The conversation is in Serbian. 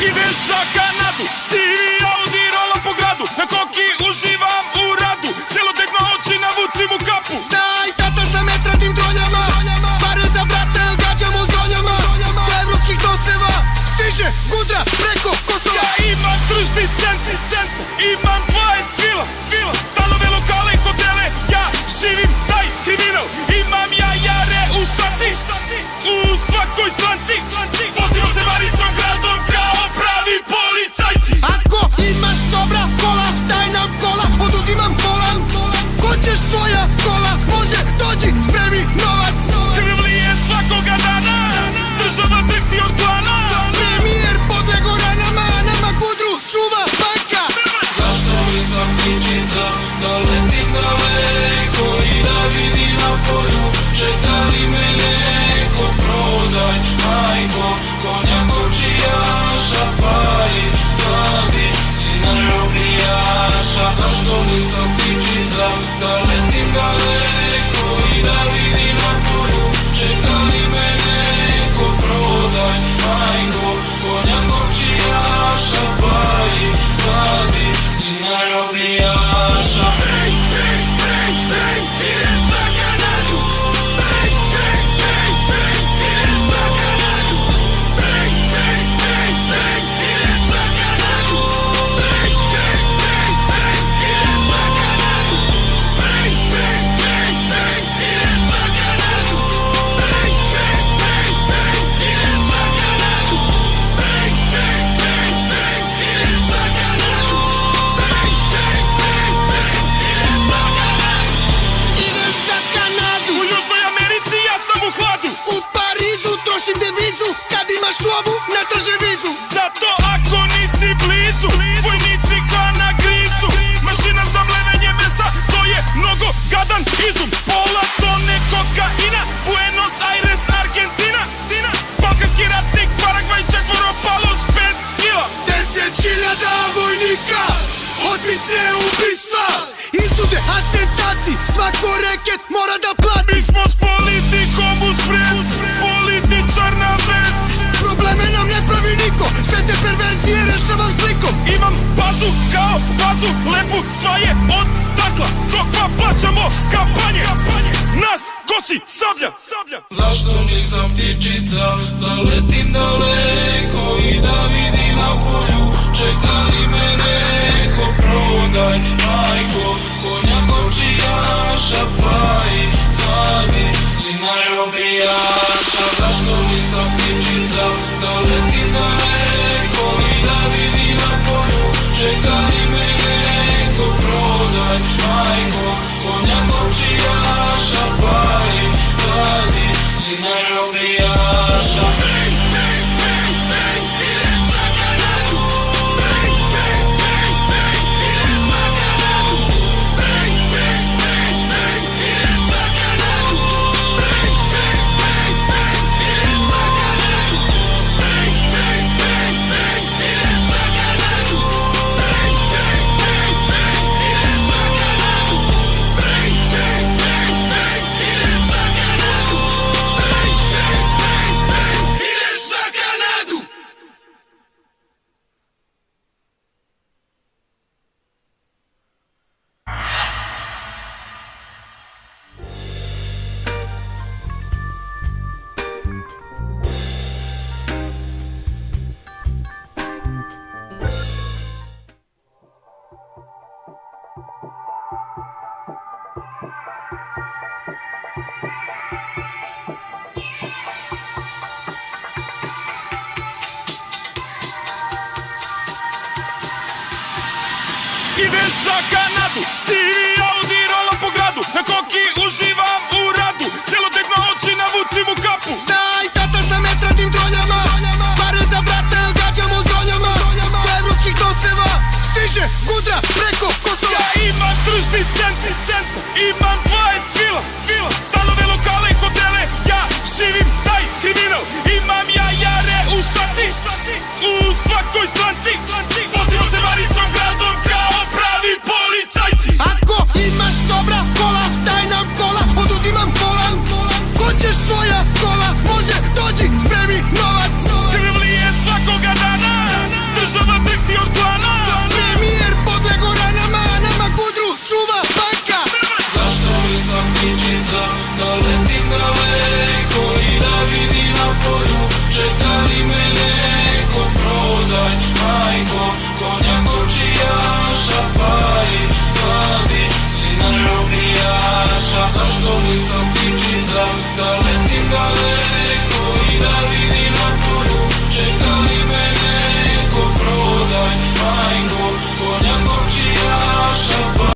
Ideš za Kanadu, sivi Audi rola po gradu, na koki uživam u radu, celotekno oči navucim u kapu. Znaj, tata sa metradnim droljama, pare za brata, el gađamo s doljama. Evropskih doseva, stiže Gudra preko Kosova. Ja imam tržni centar, imam 20 svila, stanove, lokale i hotele, ja živim taj kriminal. Imam ja jare u šaci, u svakoj stranci, vozimo se varicom gradom kao pravi policajci. Ako imaš dobra kola, daj nam kola, oduzimam volan. Hoćeš svoja kola, može, dođi, spremi novac. Krvlije svakoga dana, država drhti od plana. Premijer podlego ranama, nama Gudru čuva banka. Zašto nisam ptičica, da letim daleko i da vidi na polju, čeka li me neko, prodaj, majko, konja kočijaša, paj, sladi, sina robijaša. Zašto nisam ptičica, da letim daleko i da vidi na polju, čeka li me neko, prodaj, majko, konja kočijaša, paj, sladi, sina robijaša. Ideš za Kanadu, U Južnoj Americi ja sam u hladu, u Parizu trošim devizu, kad imaš lovu ne traže vizu. zato ako nisi blizu, vojnici koja na grizu, mašina za mlevenje mesa, to je mnogo gadan izum. Pola tone kokaina, Buenos Aires, Argentina, balkanski ratnik, Paragvaj, četvoro palo s 5 kila. 10.000 vojnika, otmice ubistva, istude atentati, svako reket mora da plati. Mi smo s politikom u sprez, političar na vez. Probleme nam ne pravi niko, sve te perverzije rešavam slikom. Imam bazu kao bazu, lepu sva je od stakla, dok pa plaćamo kampanje, nas kosi sablja. Zašto nisam ptičica, da letim daleko i da vidi na polju, čeka li me neko, prodaj, majko, konja kočijaša, paj, sladi, sina robijaša. Zašto nisam ptičica, da letim daleko i da vidi na polju, čeka li me neko, prodaj, majko, konja kočijaša, paj, sladi, sina robijaša. Ideš za Kanadu, sivi Audi rola po gradu, na koki uživam